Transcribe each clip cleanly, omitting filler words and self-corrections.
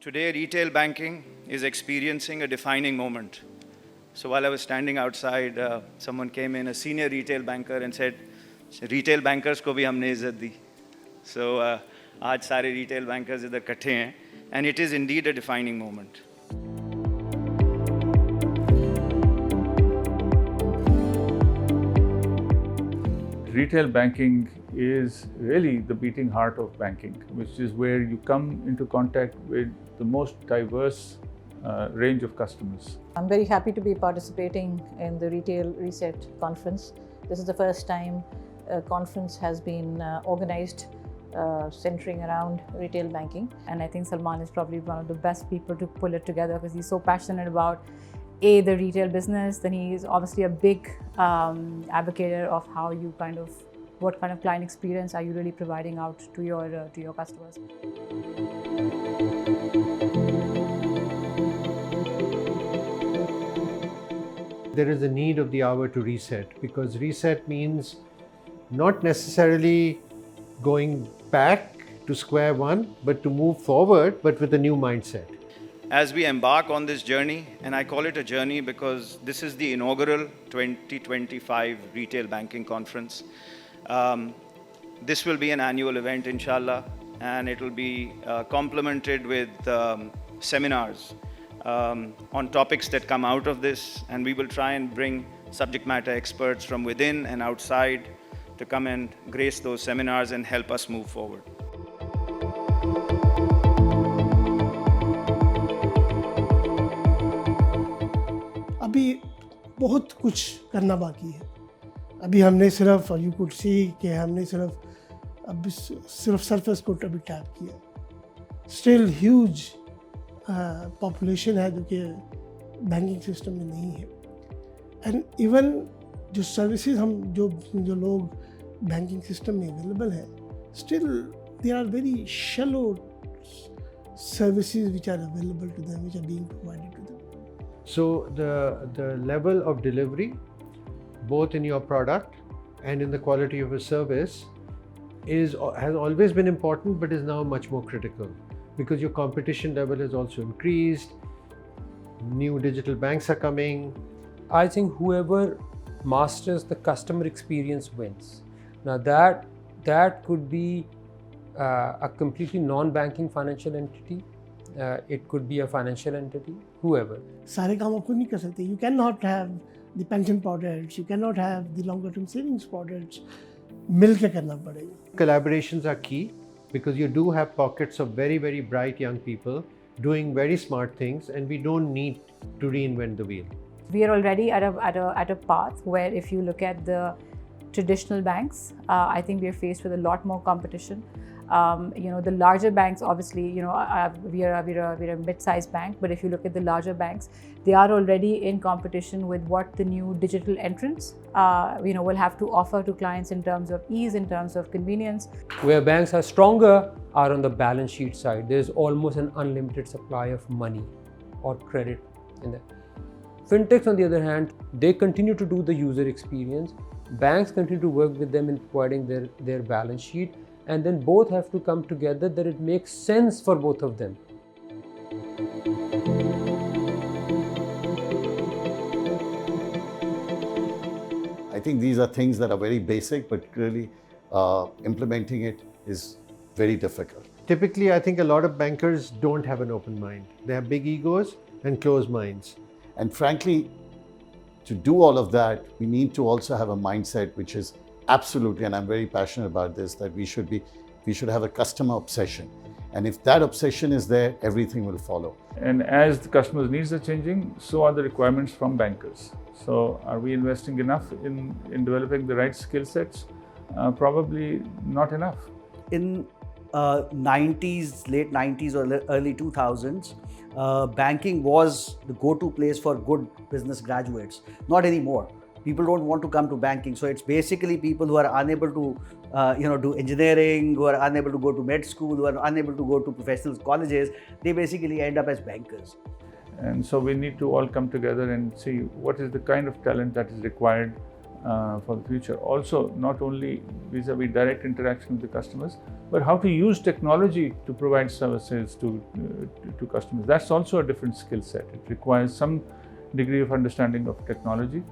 Today, retail banking is experiencing a defining moment. So while I was standing outside, someone came in, a senior retail banker, and said, "Retail bankers को भी हमने इज्जत दी." So आज सारे retail bankers इधर इकट्ठे हैं, and it is indeed a defining moment. Retail banking is really the beating heart of banking, which is where you come into contact with the most diverse range of customers. I'm very happy to be participating in the Retail Reset Conference. This is the first time a conference has been organized centering around retail banking. And I think Salman is probably one of the best people to pull it together because he's so passionate about the retail business. Then he is obviously a big advocate of how you what kind of client experience are you really providing out to your customers. There is a need of the hour to reset, because reset means not necessarily going back to square one, but to move forward, but with a new mindset. As we embark on this journey, and I call it a journey because this is the inaugural 2025 Retail Banking Conference. This will be an annual event, inshallah, and it will be complemented with seminars on topics that come out of this, and we will try and bring subject matter experts from within and outside to come and grace those seminars and help us move forward. अभी बहुत कुछ करना बाकी है. अभी हमने सिर्फ you could see कि हमने सिर्फ सरफेस को अभी टैप किया. स्टिल ह्यूज पॉपुलेशन है जो कि बैंकिंग सिस्टम में नहीं है. एंड इवन जो सर्विसेज हम जो लोग बैंकिंग सिस्टम में अवेलेबल हैं, still there are very shallow services which are available to them, which are being provided to them. So the level of delivery, both in your product and in the quality of a service, has always been important, but is now much more critical because your competition level has also increased. New digital banks are coming. I think whoever masters the customer experience wins. Now that could be a completely non-banking financial entity. It could be a financial entity, whoever. सारे काम आप खुद नहीं कर सकते. You cannot have the pension products, you cannot have the longer term savings products. मिल के करना पड़ेगा. Collaborations are key because you do have pockets of very, very bright young people doing very smart things, and we don't need to reinvent the wheel. We are already at a path where if you look at the traditional banks, I think we are faced with a lot more competition. The larger banks, obviously, we are a mid-sized bank, but if you look at the larger banks, they are already in competition with what the new digital entrants, will have to offer to clients in terms of ease, in terms of convenience. Where banks are stronger are on the balance sheet side. There's almost an unlimited supply of money or credit in there. Fintechs, on the other hand, they continue to do the user experience. Banks continue to work with them in providing their balance sheet. And then both have to come together that it makes sense for both of them. I think these are things that are very basic, but really implementing it is very difficult. Typically, I think a lot of bankers don't have an open mind. They have big egos and closed minds. And frankly, to do all of that, we need to also have a mindset which is absolutely, and I'm very passionate about this, that we should have a customer obsession. And if that obsession is there, everything will follow. And as the customers' needs are changing, so are the requirements from bankers. So are we investing enough in developing the right skill sets? Probably not enough. In 90s, late 90s or early 2000s, banking was the go-to place for good business graduates. Not anymore. People don't want to come to banking, so it's basically people who are unable to, do engineering, who are unable to go to med school, who are unable to go to professional colleges. They basically end up as bankers. And so we need to all come together and see what is the kind of talent that is required for the future. Also, not only vis-a-vis direct interaction with the customers, but how to use technology to provide services to customers. That's also a different skill set. It requires some degree of understanding of technology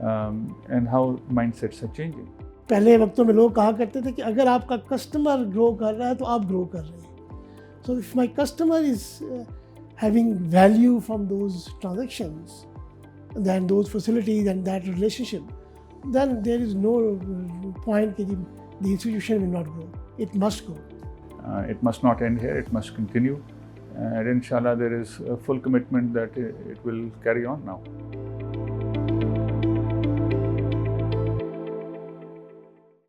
and how mindsets are changing. पहले वक्तों में लोग कहा करते थे कि अगर आपका customer grow कर रहा है तो आप ग्रो कर रहे हैं. So if my customer is having value from those transactions, then those facilities and that relationship, then there is no point that the institution will not grow. It must grow. It must not end here, it must continue. And inshallah, there is a full commitment that it will carry on now.